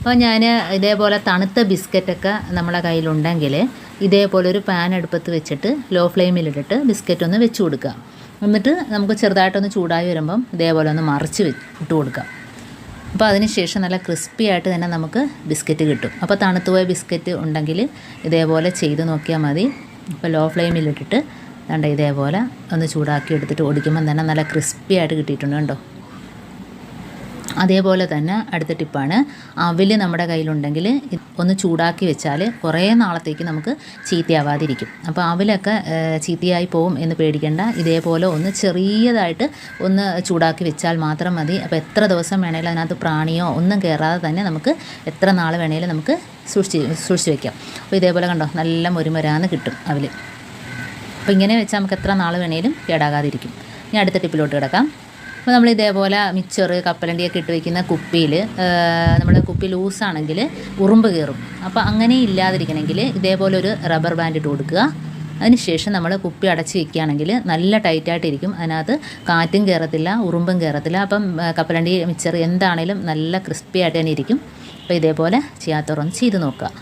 അപ്പോൾ ഞാൻ ഇതേപോലെ തണുത്ത ബിസ്ക്കറ്റൊക്കെ നമ്മളെ കയ്യിലുണ്ടെങ്കിൽ ഇതേപോലെ ഒരു പാൻ അടുപ്പത്ത് വെച്ചിട്ട് ലോ ഫ്ലെയിമിലിട്ടിട്ട് ബിസ്ക്കറ്റ് ഒന്ന് വെച്ച് കൊടുക്കുക. എന്നിട്ട് നമുക്ക് ചെറുതായിട്ടൊന്ന് ചൂടായി വരുമ്പം ഇതേപോലെ ഒന്ന് മറിച്ച് ഇട്ട് കൊടുക്കാം. അപ്പോൾ അതിന് ശേഷം നല്ല ക്രിസ്പി ആയിട്ട് തന്നെ നമുക്ക് ബിസ്ക്കറ്റ് കിട്ടും. അപ്പോൾ തണുത്തുപോയ ബിസ്ക്കറ്റ് ഉണ്ടെങ്കിൽ ഇതേപോലെ ചെയ്ത് നോക്കിയാൽ മതി. അപ്പോൾ ലോ ഫ്ലെയിമിലിട്ടിട്ട് ദാണ്ട ഇതേപോലെ ഒന്ന് ചൂടാക്കി എടുത്തിട്ട് ഓടിക്കുമ്പം തന്നെ നല്ല ക്രിസ്പി ആയിട്ട് കിട്ടിയിട്ടുണ്ട് കണ്ടോ. അതേപോലെ തന്നെ അടുത്ത ടിപ്പാണ്, അവിൽ നമ്മുടെ കയ്യിലുണ്ടെങ്കിൽ ഒന്ന് ചൂടാക്കി വെച്ചാൽ കുറേ നാളത്തേക്ക് നമുക്ക് ചീത്തയാവാതിരിക്കും. അപ്പോൾ അവിലൊക്കെ ചീത്തയായി പോവും എന്ന് പേടിക്കേണ്ട. ഇതേപോലെ ഒന്ന് ചെറിയതായിട്ട് ഒന്ന് ചൂടാക്കി വെച്ചാൽ മാത്രം മതി. അപ്പോൾ എത്ര ദിവസം വേണേലും അതിനകത്ത് പ്രാണിയോ ഒന്നും കയറാതെ തന്നെ നമുക്ക് എത്ര നാൾ വേണേലും നമുക്ക് സൂക്ഷിച്ച് വയ്ക്കാം. അപ്പോൾ ഇതേപോലെ കണ്ടോ നല്ല മുരുമുരാന്ന് കിട്ടും അവിൽ. അപ്പോൾ ഇങ്ങനെ വെച്ചാൽ നമുക്ക് എത്ര നാൾ വേണേലും കേടാകാതിരിക്കും. ഇനി അടുത്ത ടിപ്പിലോട്ട് കിടക്കാം. അപ്പോൾ നമ്മൾ ഇതേപോലെ മിച്ചർ കപ്പലണ്ടിയൊക്കെ ഇട്ട് വയ്ക്കുന്ന കുപ്പിയിൽ നമ്മുടെ കുപ്പി ലൂസാണെങ്കിൽ ഉറുമ്പ് കയറും. അപ്പോൾ അങ്ങനെ ഇല്ലാതിരിക്കണമെങ്കിൽ ഇതേപോലെ ഒരു റബ്ബർ ബാൻഡ് ഇട്ട് കൊടുക്കുക. അതിനുശേഷം നമ്മൾ കുപ്പി അടച്ച് വയ്ക്കുകയാണെങ്കിൽ നല്ല ടൈറ്റായിട്ടിരിക്കും. അതിനകത്ത് കാറ്റും കയറത്തില്ല, ഉറുമ്പും കയറത്തില്ല. അപ്പം കപ്പലണ്ടി മിച്ചർ എന്താണേലും നല്ല ക്രിസ്പി ആയിട്ട് തന്നെ ഇരിക്കും. അപ്പോൾ ഇതേപോലെ ചെയ്യാത്തവരൊന്ന് ചെയ്ത് നോക്കുക.